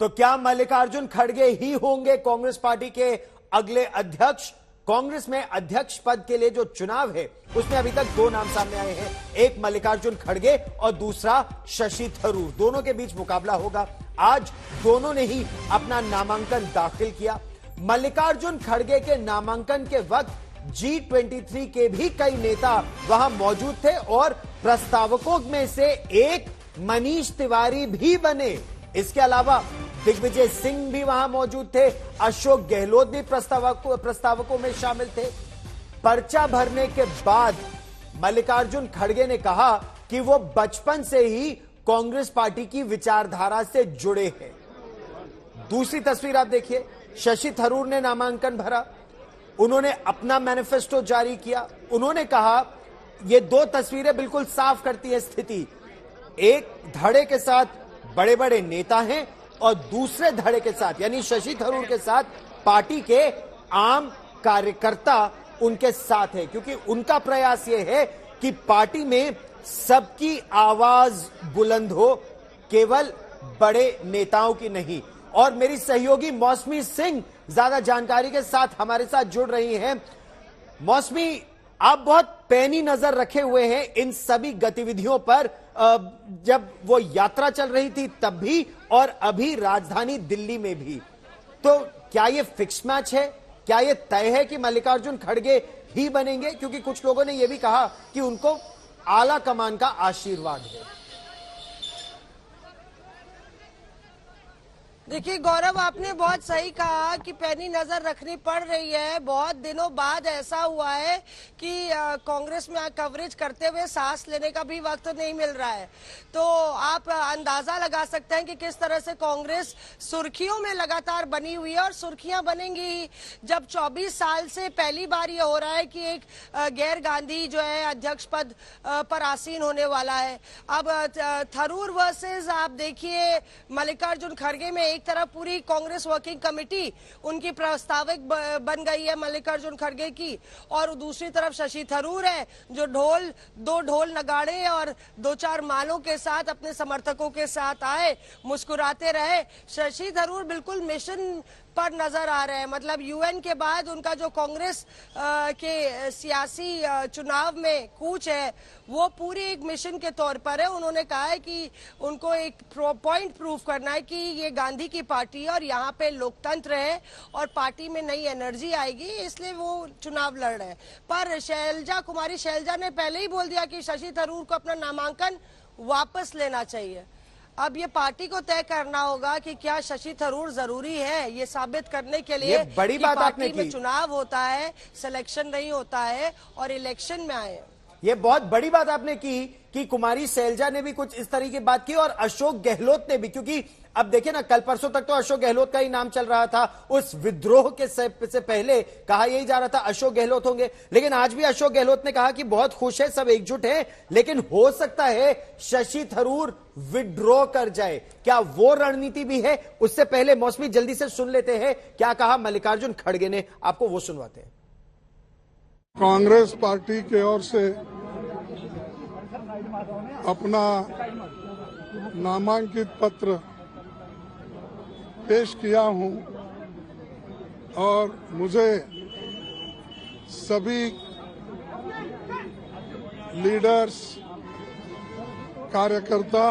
तो क्या मल्लिकार्जुन खड़गे ही होंगे कांग्रेस पार्टी के अगले अध्यक्ष? कांग्रेस में अध्यक्ष पद के लिए जो चुनाव है उसमें अभी तक दो नाम सामने आए हैं, एक मल्लिकार्जुन खड़गे और दूसरा शशि थरूर। दोनों के बीच मुकाबला होगा। आज दोनों ने ही अपना नामांकन दाखिल किया। मल्लिकार्जुन खड़गे के नामांकन के वक्त G23 के भी कई नेता वहां मौजूद थे और प्रस्तावकों में से एक मनीष तिवारी भी बने। इसके अलावा दिग्विजय सिंह भी वहां मौजूद थे, अशोक गहलोत भी प्रस्तावकों में शामिल थे। पर्चा भरने के बाद मल्लिकार्जुन खड़गे ने कहा कि वो बचपन से ही कांग्रेस पार्टी की विचारधारा से जुड़े हैं। दूसरी तस्वीर आप देखिए, शशि थरूर ने नामांकन भरा, उन्होंने अपना मैनिफेस्टो जारी किया। उन्होंने कहा, ये दो तस्वीरें बिल्कुल साफ करती है स्थिति। एक धड़े के साथ बड़े बड़े नेता हैं और दूसरे धड़े के साथ यानी शशि थरूर के साथ पार्टी के आम कार्यकर्ता उनके साथ है, क्योंकि उनका प्रयास यह है कि पार्टी में सबकी आवाज बुलंद हो, केवल बड़े नेताओं की नहीं। और मेरी सहयोगी मौसमी सिंह ज्यादा जानकारी के साथ हमारे साथ जुड़ रही हैं। मौसमी, आप बहुत पैनी नजर रखे हुए हैं इन सभी गतिविधियों पर, जब वो यात्रा चल रही थी तब भी और अभी राजधानी दिल्ली में भी। तो क्या ये फिक्स मैच है? क्या ये तय है कि मल्लिकार्जुन खड़गे ही बनेंगे? क्योंकि कुछ लोगों ने यह भी कहा कि उनको आला कमान का आशीर्वाद है। देखिए गौरव, आपने बहुत सही कहा कि पैनी नजर रखनी पड़ रही है। बहुत दिनों बाद ऐसा हुआ है कि कांग्रेस में कवरेज करते हुए सांस लेने का भी वक्त नहीं मिल रहा है। तो आप अंदाजा लगा सकते हैं कि किस तरह से कांग्रेस सुर्खियों में लगातार बनी हुई है और सुर्खियां बनेंगी ही जब 24 साल से पहली बार ये हो रहा है कि एक गैर गांधी जो है अध्यक्ष पद पर आसीन होने वाला है। अब थरूर वर्सेस आप देखिए मल्लिकार्जुन खड़गे में एक तरफ पूरी कांग्रेस वर्किंग कमेटी उनकी प्रस्ताविक बन गई है मल्लिकार्जुन खड़गे की, और दूसरी तरफ शशि थरूर है जो दो ढोल नगाड़े और दो चार मालों के साथ अपने समर्थकों के साथ आए, मुस्कुराते रहे। शशि थरूर बिल्कुल मिशन पर नजर आ रहे हैं। मतलब यूएन के बाद उनका जो कांग्रेस के सियासी चुनाव में कूच है वो पूरी एक मिशन के तौर पर है। उन्होंने कहा है कि उनको एक पॉइंट प्रूव करना है कि ये गांधी की पार्टी है और यहाँ पे लोकतंत्र है और पार्टी में नई एनर्जी आएगी, इसलिए वो चुनाव लड़ रहे हैं। पर कुमारी शैलजा ने पहले ही बोल दिया कि शशि थरूर को अपना नामांकन वापस लेना चाहिए। अब ये पार्टी को तय करना होगा कि क्या शशि थरूर जरूरी है ये साबित करने के लिए बड़ी कि बात पार्टी आपने की। में चुनाव होता है, सिलेक्शन नहीं होता है और इलेक्शन में आए। ये बहुत बड़ी बात आपने की कि कुमारी शैलजा ने भी कुछ इस तरह की बात की और अशोक गहलोत ने भी, क्योंकि अब देखिए ना, कल परसों तक तो अशोक गहलोत का ही नाम चल रहा था। उस विद्रोह के से पहले कहा यही जा रहा था अशोक गहलोत होंगे, लेकिन आज भी अशोक गहलोत ने कहा कि बहुत खुश है, सब एकजुट है, लेकिन हो सकता है शशि थरूर विड्रॉ कर जाए। क्या वो रणनीति भी है? उससे पहले मौसमी जल्दी से सुन लेते हैं क्या कहा मल्लिकार्जुन खड़गे ने, आपको वो सुनवाते हैं। कांग्रेस पार्टी की ओर से अपना नामांकित पत्र पेश किया हूं और मुझे सभी लीडर्स, कार्यकर्ता,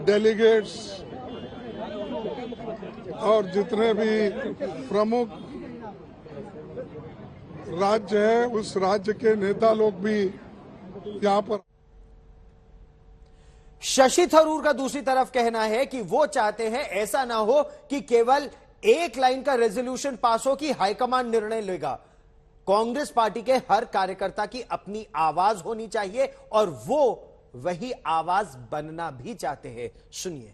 डेलीगेट्स और जितने भी प्रमुख राज्य है उस राज्य के नेता लोग भी यहां पर। शशि थरूर का दूसरी तरफ कहना है कि वो चाहते हैं ऐसा ना हो कि केवल एक लाइन का रेजोल्यूशन पास हो कि हाईकमान निर्णय लेगा। कांग्रेस पार्टी के हर कार्यकर्ता की अपनी आवाज होनी चाहिए और वो वही आवाज बनना भी चाहते हैं। सुनिए।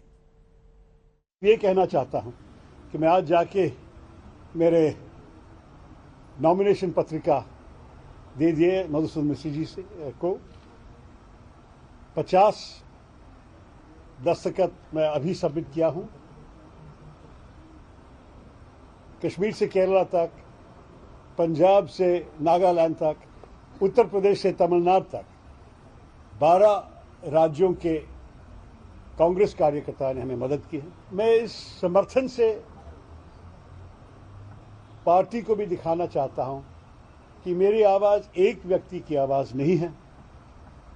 ये कहना चाहता हूं कि मैं आज जाके मेरे नॉमिनेशन पत्रिका दे दिए मधुसूदन मिश्र जी से को 50 दस्तखत मैं अभी सबमिट किया हूं। कश्मीर से केरला तक, पंजाब से नागालैंड तक, उत्तर प्रदेश से तमिलनाडु तक 12 राज्यों के कांग्रेस कार्यकर्ता ने हमें मदद की है। मैं इस समर्थन से पार्टी को भी दिखाना चाहता हूं कि मेरी आवाज एक व्यक्ति की आवाज नहीं है।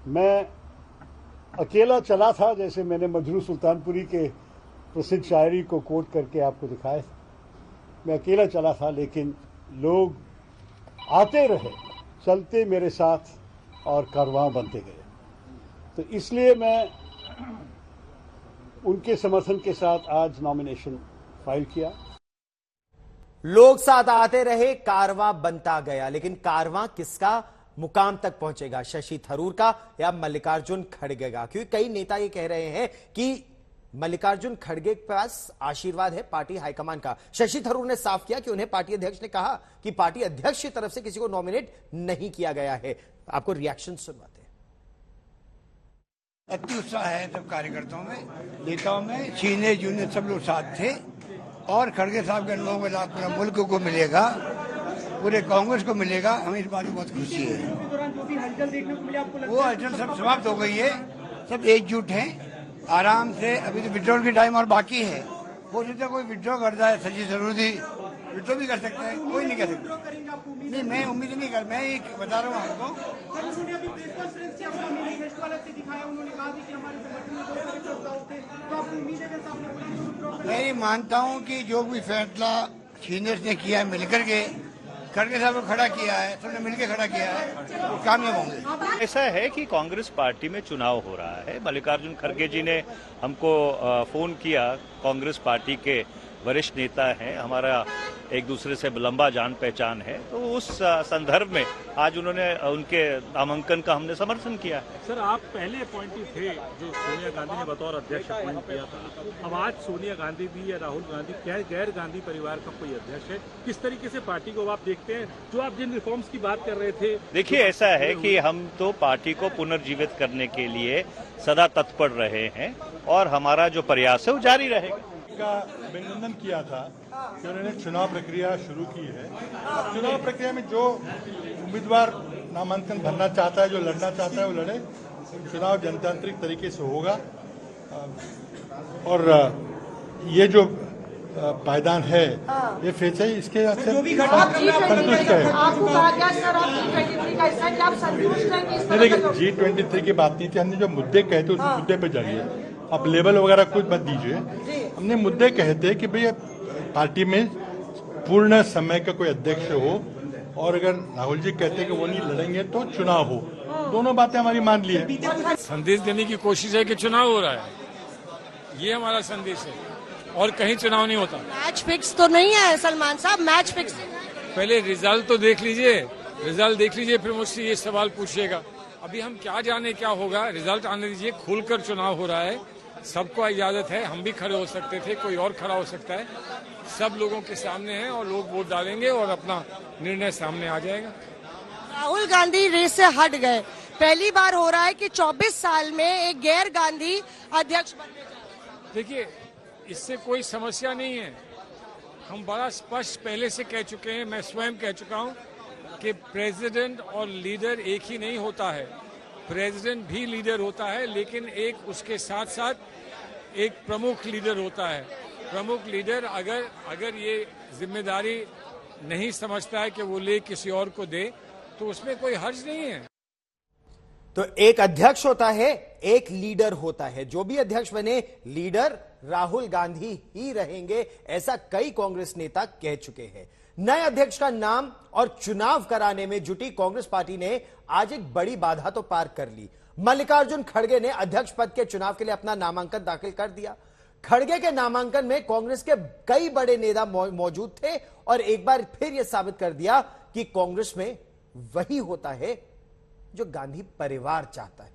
मैं अकेला चला था, जैसे मैंने मजरू सुल्तानपुरी के प्रसिद्ध शायरी को कोट करके आपको दिखाया था। मैं अकेला चला था, लेकिन लोग आते रहे, चलते मेरे साथ और कारवां बनते गए। तो इसलिए मैं उनके समर्थन के साथ आज नॉमिनेशन फाइल किया। लोग साथ आते रहे, कारवां बनता गया, लेकिन कारवां किसका मुकाम तक पहुंचेगा? शशि थरूर का या मल्लिकार्जुन खड़गे का? क्योंकि कई नेता ये कह रहे हैं कि मल्लिकार्जुन खड़गे के पास आशीर्वाद है पार्टी हाईकमान का। शशि थरूर ने साफ किया कि उन्हें पार्टी अध्यक्ष ने कहा कि पार्टी अध्यक्ष की तरफ से किसी को नॉमिनेट नहीं किया गया है। आपको रिएक्शन सुनवाते हैं। अति उत्साह है सब कार्यकर्ताओं में, नेताओं में, सीनियर जूनियर सब लोग साथ थे और खड़गे साहब के अनुभव के साथ पूरा मुल्क को मिलेगा, पूरे कांग्रेस को मिलेगा। हमें इस बात की बहुत खुशी है। वो हलचल सब समाप्त हो गई है, सब एकजुट हैं। आराम से अभी तो विड्रॉल की टाइम और बाकी है। हो सकता है कोई विड्रॉ करता है, शशि थरूर जी विड्रॉ भी कर सकता है, कोई नहीं कर सकता। नहीं, मैं उम्मीद नहीं कर, मैं एक बता रहा हूँ आपको। मैं मानता हूँ कि जो भी फैसला सीनियर्स ने किया है मिलकर के, खड़गे साहब को खड़ा किया है, सबने मिलकर खड़ा किया है, वो कामयाब होंगे। ऐसा है कि कांग्रेस पार्टी में चुनाव हो रहा है। मल्लिकार्जुन खड़गे जी ने हमको फोन किया, कांग्रेस पार्टी के वरिष्ठ नेता हैं, हमारा एक दूसरे से लंबा जान पहचान है, तो उस संदर्भ में आज उन्होंने उनके नामांकन का हमने समर्थन किया। सर, आप पहले अपॉइंटी थे जो सोनिया गांधी ने बतौर अध्यक्ष अपॉइंट किया था। अब आज सोनिया गांधी भी या राहुल गांधी, क्या गैर गांधी परिवार का कोई अध्यक्ष है? किस तरीके से पार्टी को आप देखते हैं, जो आप जिन रिफॉर्म्स की बात कर रहे थे? देखिए, ऐसा है कि हम तो पार्टी को पुनर्जीवित करने के लिए सदा तत्पर रहे हैं और हमारा जो प्रयास है वो जारी रहेगा। का अभिनंदन किया था कि उन्होंने चुनाव प्रक्रिया शुरू की है। चुनाव प्रक्रिया में जो उम्मीदवार नामांकन भरना चाहता है, जो लड़ना चाहता है, वो लड़े। चुनाव जनतांत्रिक तरीके से होगा और ये जो पायदान है, ये फेच है, इसके संतुष्ट है। देखिए, G23 की बात नहीं थी, हमने जो मुद्दे कहे थे उस मुद्दे पे जाइए। आप लेबल वगैरह कुछ मत दीजिए। हमने मुद्दे कहते हैं कि भाई पार्टी में पूर्ण समय का कोई अध्यक्ष हो, और अगर राहुल जी कहते हैं कि वो नहीं लड़ेंगे तो चुनाव हो। दोनों बातें हमारी मान ली है। संदेश देने की कोशिश है कि चुनाव हो रहा है, ये हमारा संदेश है, और कहीं चुनाव नहीं होता। मैच फिक्स तो नहीं है सलमान साहब, मैच फिक्स पहले रिजल्ट तो देख लीजिए, रिजल्ट देख लीजिए, फिर मुझसे ये सवाल पूछिएगा। अभी हम क्या जाने क्या होगा, रिजल्ट आने दीजिए। खुलकर चुनाव हो रहा है, सबको इजाजत है, हम भी खड़े हो सकते थे, कोई और खड़ा हो सकता है। सब लोगों के सामने है और लोग वोट डालेंगे और अपना निर्णय सामने आ जाएगा। राहुल गांधी रेस से हट गए। पहली बार हो रहा है कि 24 साल में एक गैर गांधी अध्यक्ष बनने जा रहे हैं। देखिए, इससे कोई समस्या नहीं है। हम बड़ा स्पष्ट पहले से कह चुके हैं, मैं स्वयं कह चुका हूं कि प्रेसिडेंट और लीडर एक ही नहीं होता है। प्रेसिडेंट भी लीडर होता है, लेकिन एक उसके साथ साथ एक प्रमुख लीडर होता है। प्रमुख लीडर अगर ये जिम्मेदारी नहीं समझता है कि वो ले किसी और को दे, तो उसमें कोई हर्ज नहीं है। तो एक अध्यक्ष होता है, एक लीडर होता है। जो भी अध्यक्ष बने, लीडर राहुल गांधी ही रहेंगे, ऐसा कई कांग्रेस नेता कह चुके हैं। नए अध्यक्ष का नाम और चुनाव कराने में जुटी कांग्रेस पार्टी ने आज एक बड़ी बाधा तो पार कर ली। मल्लिकार्जुन खड़गे ने अध्यक्ष पद के चुनाव के लिए अपना नामांकन दाखिल कर दिया। खड़गे के नामांकन में कांग्रेस के कई बड़े नेता मौजूद थे और एक बार फिर यह साबित कर दिया कि कांग्रेस में वही होता है जो गांधी परिवार चाहता है।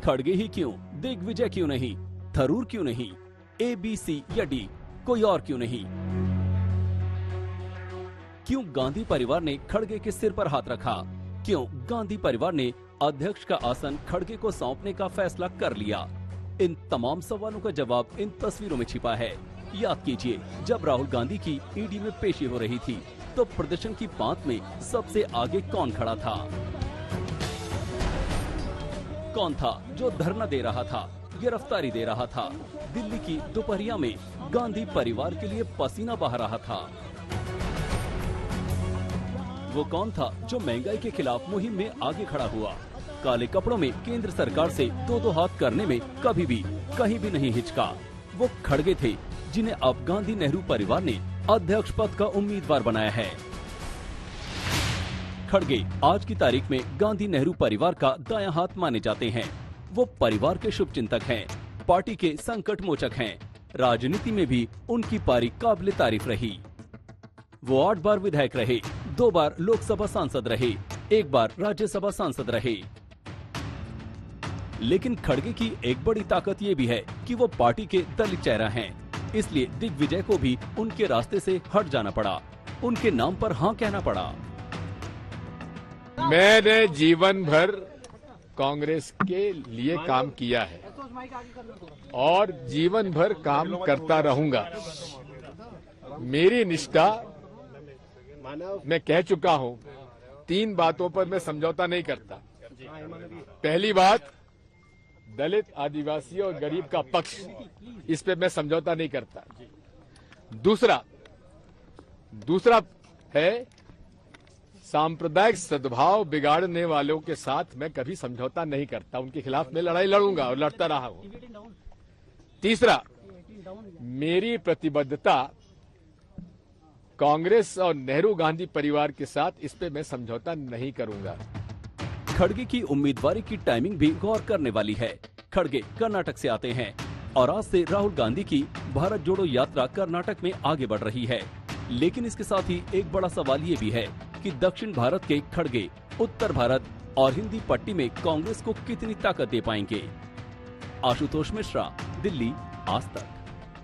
खड़गे ही क्यों, दिग्विजय क्यों नहीं, थरूर क्यों नहीं, ए, बी, सी या डी, कोई और क्यों नहीं? क्यों गांधी परिवार ने खड़गे के सिर पर हाथ रखा? क्यों गांधी परिवार ने अध्यक्ष का आसन खड़गे को सौंपने का फैसला कर लिया? इन तमाम सवालों का जवाब इन तस्वीरों में छिपा है। याद कीजिए, जब राहुल गांधी की ईडी में पेशी हो रही थी, तो प्रदर्शन की बात में सबसे आगे कौन खड़ा था? कौन था जो धरना दे रहा था, गिरफ्तारी दे रहा था, दिल्ली की दोपहरिया में गांधी परिवार के लिए पसीना बहा रहा था? वो कौन था जो महंगाई के खिलाफ मुहिम में आगे खड़ा हुआ, काले कपड़ों में केंद्र सरकार से दो हाथ करने में कभी भी कहीं भी नहीं हिचका? वो खड़गे थे जिन्हें अब गांधी नेहरू परिवार ने अध्यक्ष पद का उम्मीदवार बनाया है। खड़गे आज की तारीख में गांधी नेहरू परिवार का दायां हाथ माने जाते हैं। वो परिवार के शुभचिंतक हैं, पार्टी के संकट मोचक हैं। राजनीति में भी उनकी पारी काबिले तारीफ रही। वो 8 बार विधायक रहे, 2 बार लोकसभा सांसद रहे, 1 बार राज्यसभा सांसद रहे। लेकिन खड़गे की एक बड़ी ताकत ये भी है कि वो पार्टी के दलित चेहरा हैं। इसलिए दिग्विजय को भी उनके रास्ते से हट जाना पड़ा, उनके नाम पर हाँ कहना पड़ा। मैंने जीवन भर कांग्रेस के लिए काम किया है और जीवन भर काम करता रहूंगा। मेरी निष्ठा, मैं कह चुका हूं, 3 बातों पर मैं समझौता नहीं करता। पहली बात, दलित, आदिवासी और गरीब का पक्ष, इस पे मैं समझौता नहीं करता। दूसरा है सांप्रदायिक सद्भाव बिगाड़ने वालों के साथ मैं कभी समझौता नहीं करता, उनके खिलाफ मैं लड़ाई लड़ूंगा और लड़ता रहा हूं। तीसरा, मेरी प्रतिबद्धता कांग्रेस और नेहरू गांधी परिवार के साथ, इस पे मैं समझौता नहीं करूंगा। खड़गे की उम्मीदवारी की टाइमिंग भी गौर करने वाली है। खड़गे कर्नाटक से आते हैं और आज से राहुल गांधी की भारत जोड़ो यात्रा कर्नाटक में आगे बढ़ रही है। लेकिन इसके साथ ही एक बड़ा सवाल ये भी है कि दक्षिण भारत के खड़गे उत्तर भारत और हिंदी पट्टी में कांग्रेस को कितनी ताकत दे पाएंगे। आशुतोष मिश्रा, दिल्ली, आज तक।